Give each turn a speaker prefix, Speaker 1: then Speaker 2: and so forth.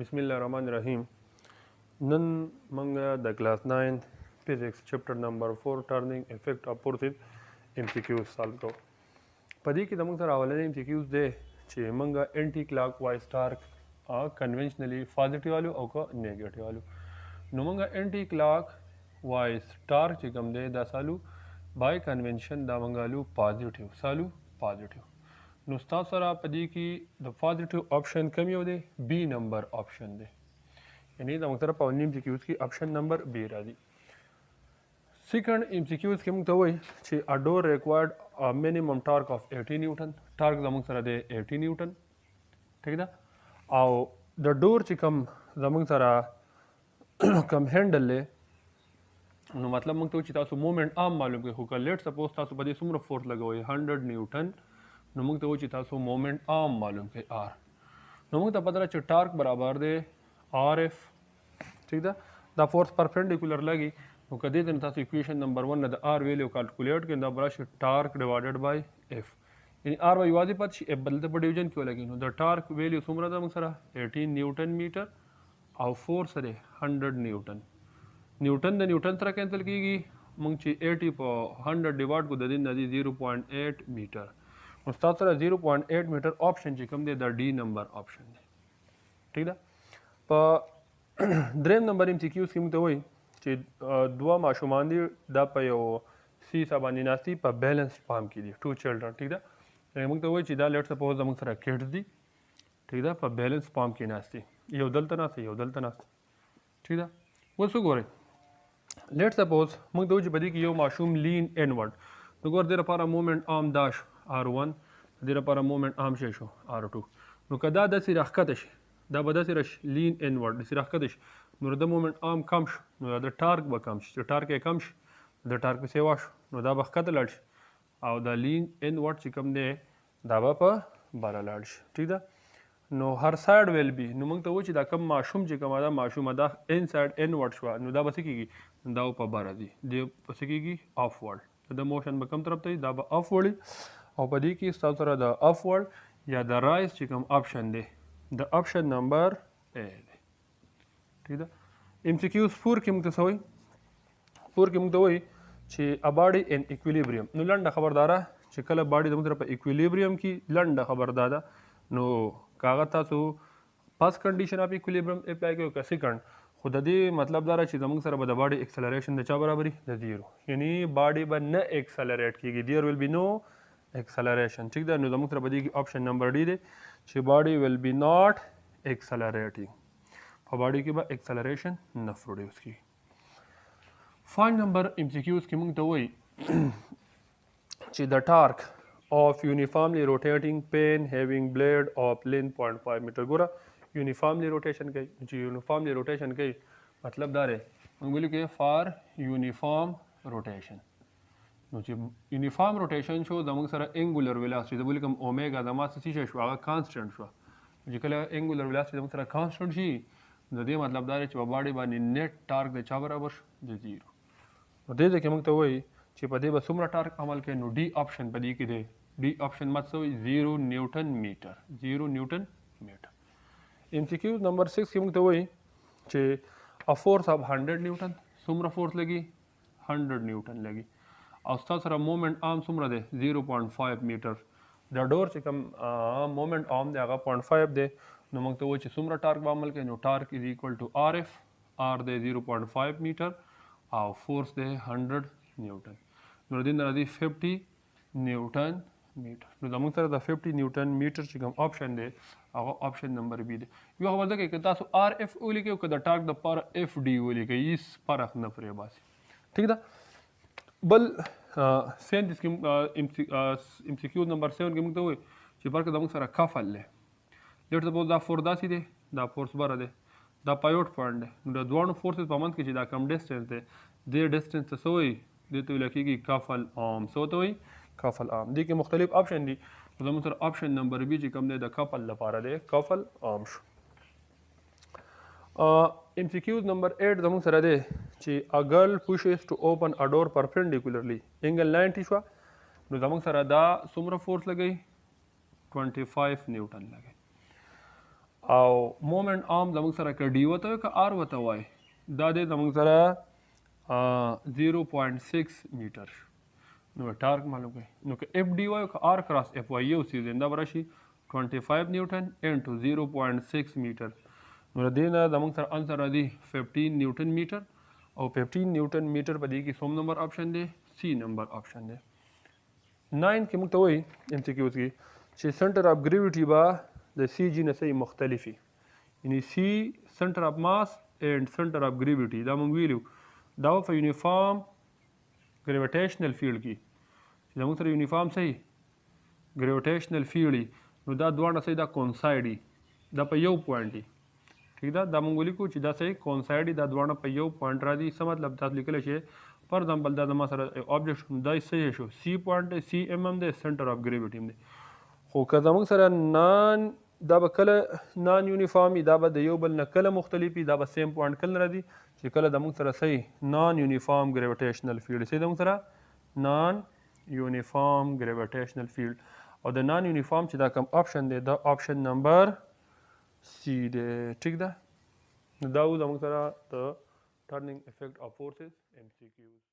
Speaker 1: बिस्मिल्लाहिर्रहमानिर्रहीम। नन मंगा the class 9 physics chapter number 4 turning effect opposite MCQs solve को पदी की दमंग सर आवले एमसीक्यूज दे चे मंगा anti clockwise torque conventionally positive वालू और को नेगेटिव वालू नो मंगा एंटी क्लॉकवाइज टार्क चे कम दे दा सालू बाय कन्वेंशन दा मंगालू पॉजिटिव सालू पॉजिटिव नो स्टा सर पदी की द पॉजिटिव ऑप्शन कम यो दे बी नंबर ऑप्शन दे यानी द मुख्तलिफ पवनी एमसीक्यूज की ऑप्शन नंबर बी राजी सेकंड एमसीक्यूज के मुतवई छे a door required a minimum torque of 80 newton torque द मुख्तलिफ दे 80 न्यूटन ठीक है आओ द डोर चे कम द मुख्तलिफ कम हैंडल ले नो मतलब मंग तो चिता सो मोमेंट आम मालूम के हुका लेट सपोज तासो पदी सुमर फोर्स लगोय 100 न्यूटन नो मंग तो चिता सो मोमेंट आम मालूम के आर नो मंग तो पता च टार्क बराबर दे आर एफ ठीक है द फोर्स परपेंडिकुलर लगी तो कदी दिन तासो इक्वेशन नंबर 1 द आर वैल्यू कैलकुलेट के द ब्रश टार्क डिवाइडेड बाय एफ यानी आर वाई वादी पद एफ बदलते पर डिवीजन क्यों लगी नो द टार्क वैल्यू सुमरा द मंग सरा 18 न्यूटन मीटर और फोर्स रे 100 न्यूटन न्यूटन द न्यूटन तरह कैंसिल की मंग ची 80 पर 100 डिवाइड को द दिन नदी 0.8 मीटर उस्ताद सरा 0.8 मीटर ऑप्शन ची कम दे द डी नंबर ऑप्शन दे ठीक है पर द्रेम नंबर एमसीक्यूज की मुतवई ची दुआ माशुमान दी दा पे यो सी साबानी नास्ती पर बैलेंस फार्म की दी टू चिल्ड्रन ठीक है मुतवई ची दा लेट सपोज द मंग सरा किड्स दी ठीक है पर बैलेंस फार्म की नास्ती यो दलता नास्ती यो दलता नास्ती ठीक है वो सु गोरे लेट सपोज मंग दो जी बदी की यो माशूम लीन इनवर्ड तो गोर देर पारा मोमेंट आर्म दाश R1 देर पारा मोमेंट आर्म शेशो R2 नो कदा दसी रखतश दा बदसी रश लीन इनवर्ड दसी रखतश नो द मोमेंट आर्म कमश नो द टार्क बकमश जो टार्क कमश द टार्क से वाश नो दा बखत लड्स और द लीन इनवर्ड चिकम दे दाबा पर बारा लड्स ठीक है नो हर साइड विल बी नो मंग तो वो दा कम माशूम चिकम आदा माशूम आदा इनसाइड इनवर्ड शवा नो दा बसी की दा ऊपर बारा दी दे बसी की ऑफवर्ड द मोशन बकम तरफ तई दा ऑफवर्ड और पदी की सरा द अपवर्ड या द राइज चिकम ऑप्शन दे द ऑप्शन नंबर ए दे ठीक है एमसीक्यूज फोर की मुतसवी फोर की मुतवई छि अ बॉडी इन इक्विलिब्रियम नो लंडा खबरदारा छि कल बॉडी दम तरफ इक्विलिब्रियम की लंडा खबरदारा नो कागता so first condition of equilibrium apply कयो का सेकंड खुद दी मतलब दारा छि दम सर द बॉडी एक्सेलरेशन द चा बराबरी द जीरो यानी बॉडी ब न एक्सेलरेट की there will be no acceleration ठीक है नो द मुख्तलिफ बदी की ऑप्शन नंबर डी दे शी body will be not accelerating for body की बा एक्सेलरेशन न प्रोड्यूस की फाइंड नंबर एमसीक्यूज की मुंग तो वही ची द torque of uniformly rotating fan having blade of length 0.5 meter गोरा यूनिफॉर्मली रोटेशन के जी यूनिफॉर्मली रोटेशन के मतलब दारे हम बोले के for uniform rotation uniform rotation show दमंग सरा एंगुलर वेलोसिटी बोले कम ओमेगा दमा सी शो आगा कांस्टेंट शो जिकला एंगुलर वेलोसिटी दमंग सरा कांस्टेंट जी दे मतलब दारे च बॉडी बानी नेट टार्क दे चा बराबर दे जीरो दे दे के मंग तो वही च पदे बसुमरा टार्क अमल के नो डी ऑप्शन पदी की दे डी ऑप्शन मत सो 0 newton metre 0 newton metre MCQ number 6 के मंग तो वही च अ फोर्स ऑफ 100 न्यूटन सुमरा फोर्स लगी 100 न्यूटन लगी और सरा मोमेंट आर्म सुमरा दे 0.5 मीटर द डोर से कम मोमेंट आर्म दे आगा 0.5 दे नो मंग तो वो सुमरा टार्क बामल के नो torque is equal to R F R दे 0.5 मीटर और फोर्स दे 100 न्यूटन नो दिन दी 50 न्यूटन मीटर नो दमंग सरा द 50 न्यूटन मीटर से कम ऑप्शन दे आगा ऑप्शन नंबर बी दे यो खबर दे के तासो आर एफ ओली के द टार्क द पर एफ डी ओली के इस फर्क न फरे बास ठीक है बल सेंट इसकी एमसीक्यू नंबर 7 के मुक्तो हुए चिपर के दमंग सरा काफल ले लेट सपोज दा फोर दा सी दे दा फोर्स बारा दे दा पायोट पॉइंट दे द दोनों फोर्सेस पमंत के दा कम डिस्टेंस दे देयर डिस्टेंस सोई दे तो लकी की काफल आर्म सो तो ही काफल आर्म दी के मुख्तलिफ ऑप्शन दी दमंग सरा ऑप्शन नंबर बी जी कम दे द काफल लपारा दे काफल आर्म MCQ number 8 दमंग सरा दे ची a girl pushes to open a door perpendicularly angle 90 शवा नो दमंग सरा दा सुमरा फोर्स लगे 25 न्यूटन लगे او مومنت آرم زموږ سره که ډي وته وي که آر وته وای دا دی زموږ سره 0.6 میټر. نو ټارک معلوم کړئ. نو که اف ډي وای که آر کراس اف وای یو سیز دا به راشي 25 نیوټن انټو 0.6 میټر. نو د دې نه زموږ سره انسر راځي 15 نیوټن میټر او 15 نیوټن میټر په دې کې څوم نمبر آپشن دی؟ سی نمبر آپشن دی. 9 کې موږ ته وایي ام سی کیوز کې چې سنټر آف ګریویټي به د سی جي نه صحیح مختلفي، یعنی سی سنټر آف ماس اینڈ سنټر آف ګریویټي دا موږ ویلو دا په یونیفارم ګریویټیشنل فیلډ کې چې زموږ سره یونیفارم صحیح ګریویټیشنل فیلډ وي نو دا دواړه صحیح دا کونسایډ وي دا په یو پوینټ وي. ٹھیک ده دا موږ ولیکو چې دا صحیح کونسایډ وي دا دواړه په یو پوینټ راځي. څه مطلب تاسو لیکلی شئ فار ایگزامپل دا زما سره آبجیکټ دا صحیح شو سی پوینټ دی سی ایم دی سنټر آف ګریویټي دی. خو که زموږ سره دا به کله نان یونیفارم وي دا به د یو بل نه کله مختلف وي دا به سیم پوینټ کله راځي چې کله زموږ سره صحیح نان یونیفارم ګریویټیشنل فیلډ صحیح زموږ سره نان یونیفارم ګریویټیشنل فیلډ او د نان یونیفارم چې دا کوم آپشن دی دا آپشن نمبر سی دی. ٹھیک ده نو دا و زموږ سره د ټرننګ افیکټ اف فورسز ام سی کیوز.